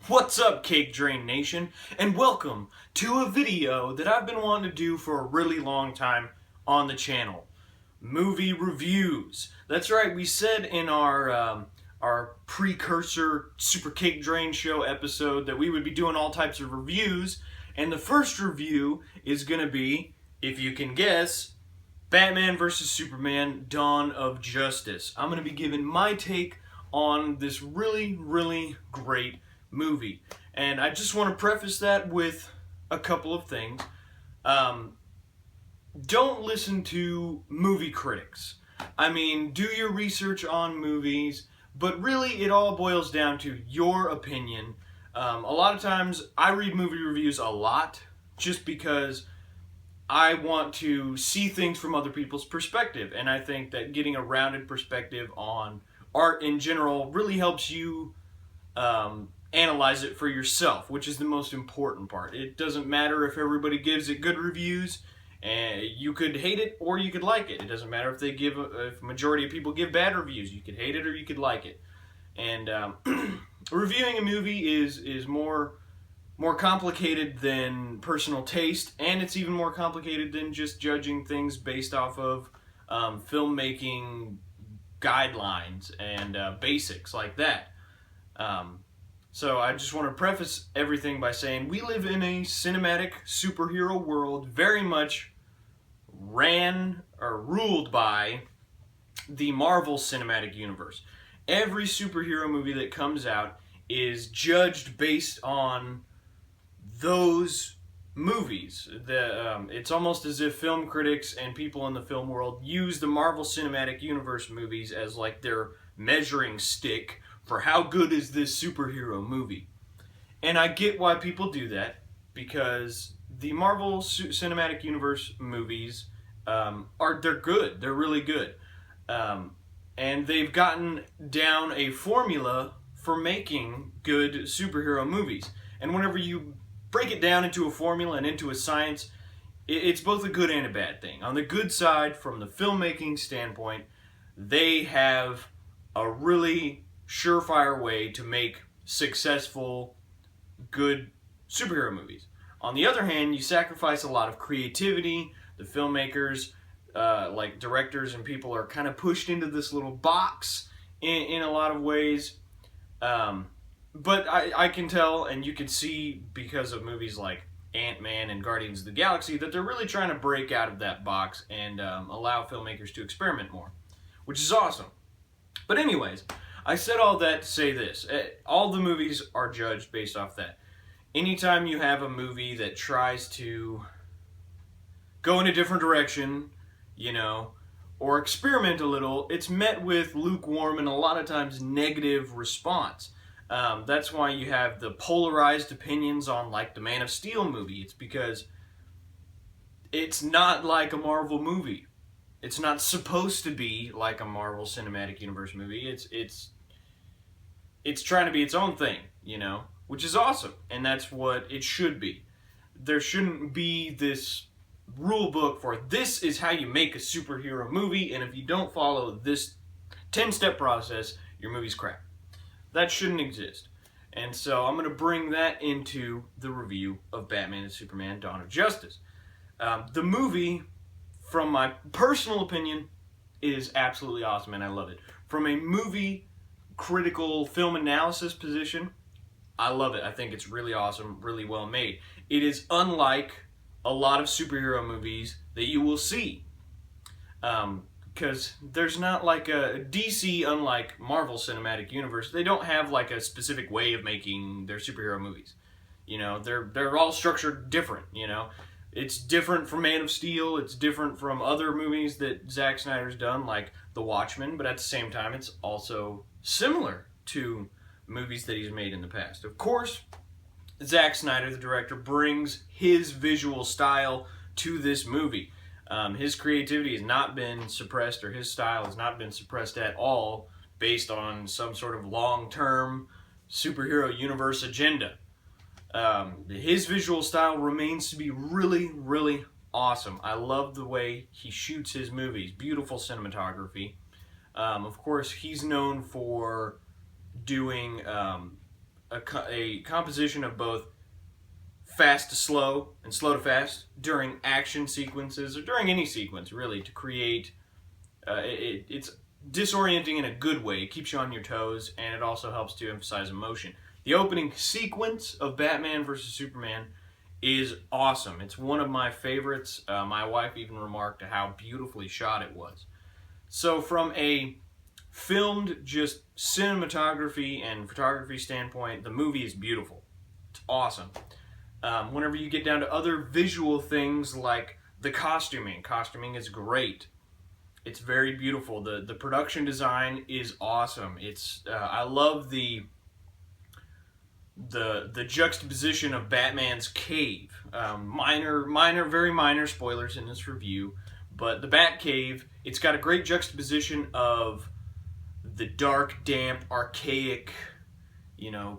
What's up, CakeDrain Nation, and welcome to a video that I've been wanting to do for a really long time on the channel. Movie reviews. That's right, we said in our precursor Super CakeDrain Show episode that we would be doing all types of reviews, and the first review is going to be, if you can guess, Batman vs. Superman: Dawn of Justice. I'm going to be giving my take on this really great movie. And I just want to preface that with a couple of things. Don't listen to movie critics. I mean, do your research on movies, but really it all boils down to your opinion. A lot of times I read movie reviews a lot just because I want to see things from other people's perspective, and I think that getting a rounded perspective on art in general really helps you analyze it for yourself, which is the most important part. It doesn't matter if everybody gives it good reviews, and you could hate it or you could like it. It doesn't matter if if a majority of people give bad reviews. You could hate it or you could like it. And reviewing a movie is more complicated than personal taste, and it's even more complicated than just judging things based off of filmmaking guidelines and basics like that. So I just want to preface everything by saying we live in a cinematic superhero world very much ran or ruled by the Marvel Cinematic Universe. Every superhero movie that comes out is judged based on those movies. It's almost as if film critics and people in the film world use the Marvel Cinematic Universe movies as like their measuring stick for how good is this superhero movie. And I get why people do that, because the Marvel Cinematic Universe movies they're good. They're really good. And they've gotten down a formula for making good superhero movies. And whenever you break it down into a formula and into a science, it's both a good and a bad thing. On the good side, from the filmmaking standpoint, they have a really surefire way to make successful, good superhero movies. On the other hand, you sacrifice a lot of creativity. The filmmakers, like directors and people, are kind of pushed into this little box in a lot of ways. But I can tell, and you can see because of movies like Ant-Man and Guardians of the Galaxy, that they're really trying to break out of that box and allow filmmakers to experiment more, which is awesome. But anyways, I said all that to say this. All the movies are judged based off that. Anytime you have a movie that tries to go in a different direction, or experiment a little, it's met with lukewarm and a lot of times negative response. That's why you have the polarized opinions on, like, the Man of Steel movie. It's because it's not like a Marvel movie. It's not supposed to be like a Marvel Cinematic Universe movie. It's trying to be its own thing, which is awesome, and that's what it should be. There shouldn't be this rule book for this is how you make a superhero movie, and if you don't follow this 10-step process, your movie's crap. That shouldn't exist. And so I'm going to bring that into the review of Batman and Superman: Dawn of Justice. The movie, from my personal opinion, is absolutely awesome, and I love it. From a movie critical film analysis position, I love it. I think it's really awesome, really well made. It is unlike a lot of superhero movies that you will see. Because there's not like a DC, unlike Marvel Cinematic Universe, they don't have like a specific way of making their superhero movies. They're all structured different, It's different from Man of Steel, it's different from other movies that Zack Snyder's done, like The Watchmen, but at the same time it's also similar to movies that he's made in the past. Of course, Zack Snyder, the director, brings his visual style to this movie. His creativity has not been suppressed, or his style has not been suppressed at all based on some sort of long-term superhero universe agenda. His visual style remains to be really awesome. I love the way he shoots his movies. Beautiful cinematography. Of course, he's known for doing a composition of both fast to slow and slow to fast during action sequences, or during any sequence really, to create it's disorienting in a good way. It keeps you on your toes, and it also helps to emphasize emotion. The opening sequence of Batman vs. Superman is awesome. It's one of my favorites. My wife even remarked how beautifully shot it was. So from a filmed just cinematography and photography standpoint, the movie is beautiful. It's awesome. Whenever you get down to other visual things like the costuming is great. It's very beautiful. The production design is awesome. It's I love the juxtaposition of Batman's cave. Very minor spoilers in this review, but the Bat Cave, it's got a great juxtaposition of the dark, damp, archaic,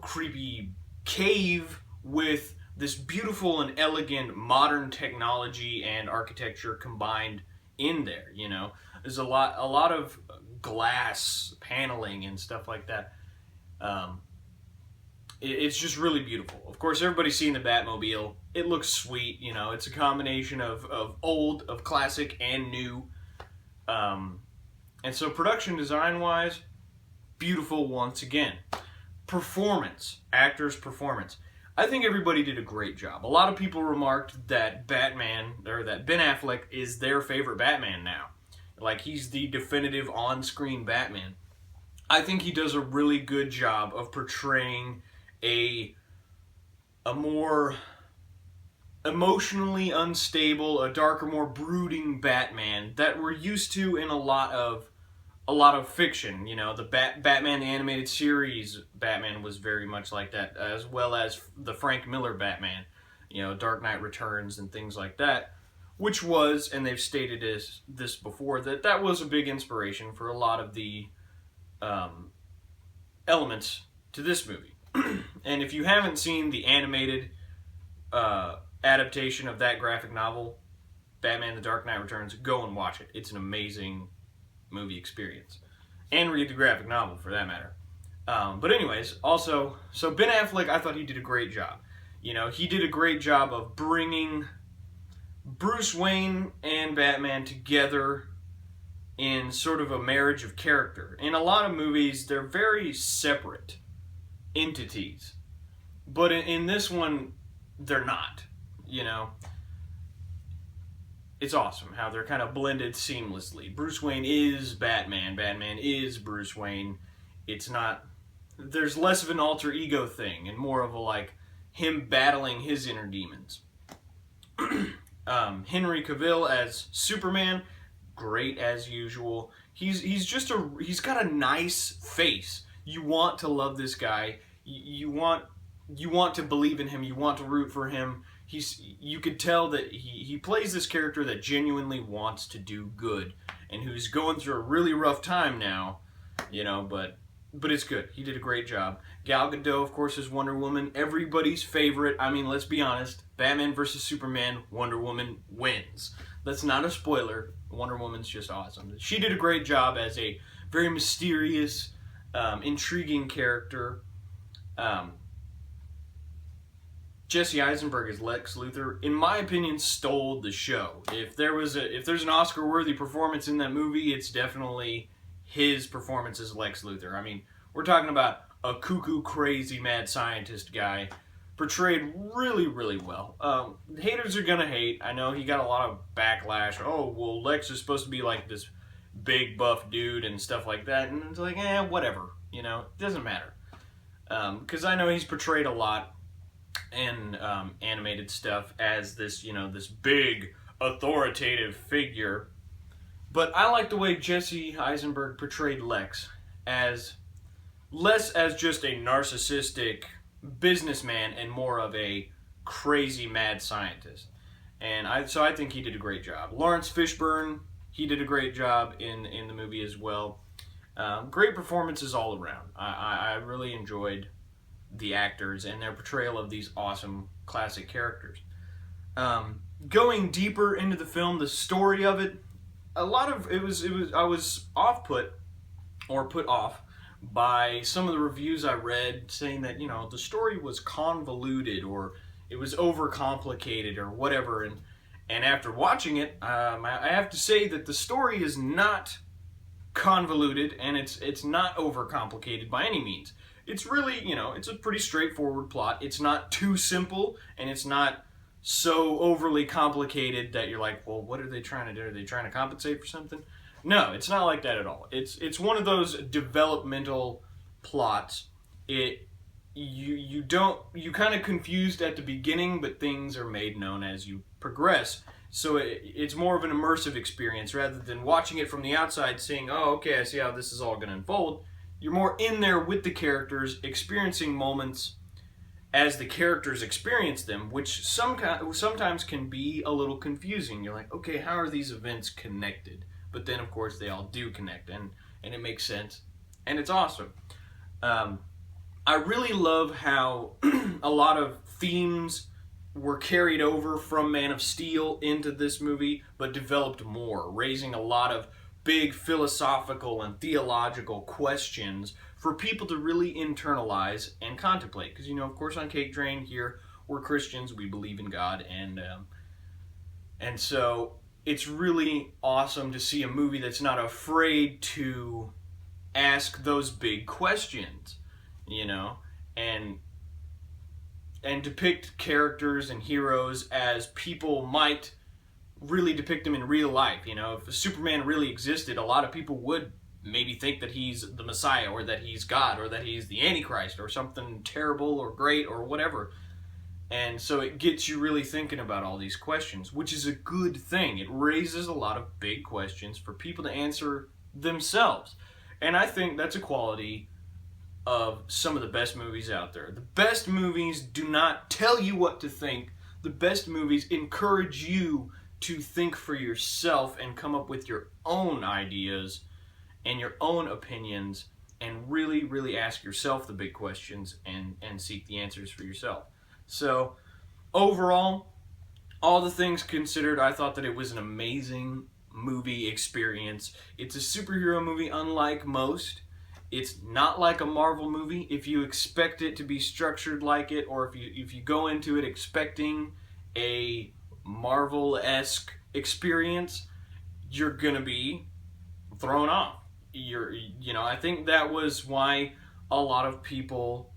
creepy cave with this beautiful and elegant modern technology and architecture combined in there. There's a lot of glass paneling and stuff like that. It's just really beautiful. Of course, everybody's seen the Batmobile. It looks sweet. It's a combination of classic and new. And so production design wise, beautiful once again. Actors' performance. I think everybody did a great job. A lot of people remarked that Ben Affleck is their favorite Batman now. Like, he's the definitive on-screen Batman. I think he does a really good job of portraying a more emotionally unstable, a darker, more brooding Batman that we're used to in a lot of fiction. The Batman animated series Batman was very much like that, as well as the Frank Miller Batman, Dark Knight Returns and things like that, which was, and they've stated this before, that was a big inspiration for a lot of the elements to this movie. And if you haven't seen the animated adaptation of that graphic novel, Batman The Dark Knight Returns, go and watch it. It's an amazing movie experience. And read the graphic novel, for that matter. But anyways, also, so Ben Affleck, I thought he did a great job. He did a great job of bringing Bruce Wayne and Batman together in sort of a marriage of character. In a lot of movies, they're very separate entities. But in this one, they're not. It's awesome how they're kind of blended seamlessly. Bruce Wayne is Batman. Batman is Bruce Wayne. It's not... There's less of an alter ego thing and more of a, him battling his inner demons. Henry Cavill as Superman, great as usual. He's got a nice face. You want to love this guy. You want to believe in him. You want to root for him. You could tell that he plays this character that genuinely wants to do good and who's going through a really rough time now, but it's good. He did a great job. Gal Gadot, of course, is Wonder Woman, everybody's favorite. I mean, let's be honest, Batman vs. Superman, Wonder Woman wins. That's not a spoiler. Wonder Woman's just awesome. She did a great job as a very mysterious, intriguing character. Jesse Eisenberg as Lex Luthor, in my opinion, stole the show. If there's an Oscar-worthy performance in that movie, it's definitely his performance as Lex Luthor. I mean, we're talking about a cuckoo, crazy, mad scientist guy, portrayed really, really well. Haters are gonna hate. I know he got a lot of backlash. Oh, well, Lex is supposed to be like this big, buff dude and stuff like that, and it's like, whatever. It doesn't matter. Because I know he's portrayed a lot in animated stuff as this, this big authoritative figure. But I like the way Jesse Eisenberg portrayed Lex as less as just a narcissistic businessman and more of a crazy mad scientist. And so I think he did a great job. Lawrence Fishburne, he did a great job in the movie as well. Great performances all around. I really enjoyed the actors and their portrayal of these awesome classic characters. Going deeper into the film, the story of it, I was put off by some of the reviews I read saying that, the story was convoluted or it was overcomplicated or whatever. And after watching it, I have to say that the story is not convoluted and it's not overcomplicated by any means. It's really, it's a pretty straightforward plot. It's not too simple and it's not so overly complicated that you're like, well, what are they trying to do? Are they trying to compensate for something? No, it's not like that at all. It's one of those developmental plots. You kind of confused at the beginning, but things are made known as you progress. So it's more of an immersive experience rather than watching it from the outside, saying, "Oh, okay, I see how this is all going to unfold." You're more in there with the characters, experiencing moments as the characters experience them, which sometimes can be a little confusing. You're like, "Okay, how are these events connected?" But then, of course, they all do connect, and it makes sense, and it's awesome. I really love how a lot of themes were carried over from Man of Steel into this movie, but developed more, raising a lot of big philosophical and theological questions for people to really internalize and contemplate. Because, of course, on CakeDrain here, we're Christians, we believe in God, and so it's really awesome to see a movie that's not afraid to ask those big questions, and depict characters and heroes as people might really depict them in real life. If Superman really existed, a lot of people would maybe think that he's the Messiah or that he's God or that he's the Antichrist or something terrible or great or whatever. And so it gets you really thinking about all these questions, which is a good thing. It raises a lot of big questions for people to answer themselves. And I think that's a quality of some of the best movies out there. The best movies do not tell you what to think. The best movies encourage you to think for yourself and come up with your own ideas and your own opinions and really, really ask yourself the big questions and seek the answers for yourself. So, overall, all the things considered, I thought that it was an amazing movie experience. It's a superhero movie unlike most. It's not like a Marvel movie. If you expect it to be structured like it, or if you go into it expecting a Marvel-esque experience, you're gonna be thrown off. I think that was why a lot of people,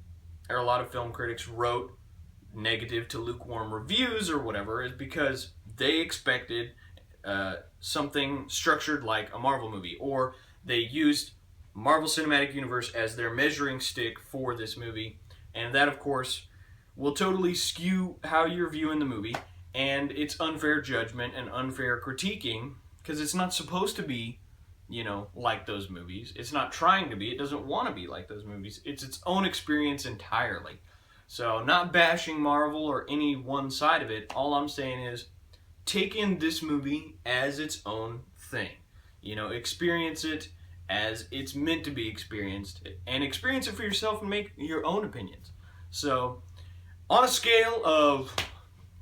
or a lot of film critics, wrote negative to lukewarm reviews or whatever, is because they expected something structured like a Marvel movie, or they used Marvel Cinematic Universe as their measuring stick for this movie, and that, of course, will totally skew how you're viewing the movie, and it's unfair judgment and unfair critiquing, because it's not supposed to be, like those movies. It's not trying to be. It doesn't want to be like those movies. It's its own experience entirely. So, not bashing Marvel or any one side of it. All I'm saying is, take in this movie as its own thing. Experience it as it's meant to be experienced, and experience it for yourself and make your own opinions. So, on a scale of,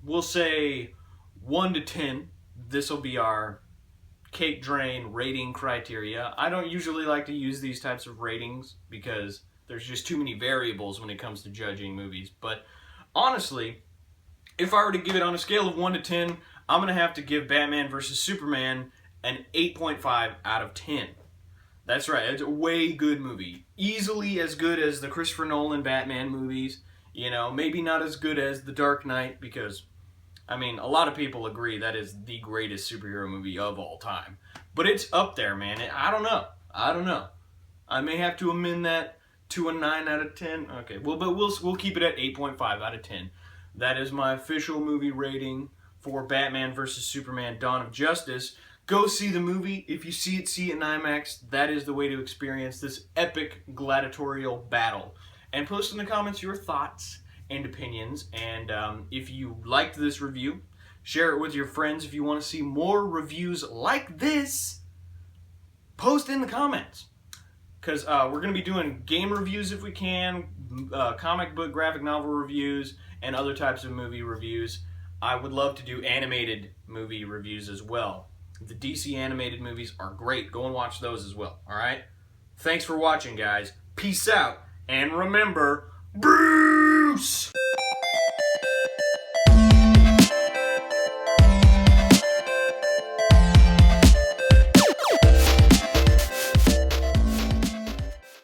we'll say, 1 to 10, this will be our CakeDrain rating criteria. I don't usually like to use these types of ratings because there's just too many variables when it comes to judging movies. But honestly, if I were to give it on a scale of 1 to 10, I'm going to have to give Batman vs. Superman an 8.5 out of 10. That's right, it's a way good movie. Easily as good as the Christopher Nolan Batman movies. Maybe not as good as The Dark Knight, because, a lot of people agree that is the greatest superhero movie of all time. But it's up there, man. I don't know. I may have to amend that to a 9 out of 10. Okay, but we'll keep it at 8.5 out of 10. That is my official movie rating for Batman vs. Superman: Dawn of Justice. Go see the movie. If you see it in IMAX. That is the way to experience this epic gladiatorial battle. And post in the comments your thoughts and opinions. And if you liked this review, share it with your friends. If you want to see more reviews like this, post in the comments. Because we're going to be doing game reviews if we can, comic book, graphic novel reviews, and other types of movie reviews. I would love to do animated movie reviews as well. The DC animated movies are great. Go and watch those as well, alright? Thanks for watching, guys. Peace out. And remember, brew!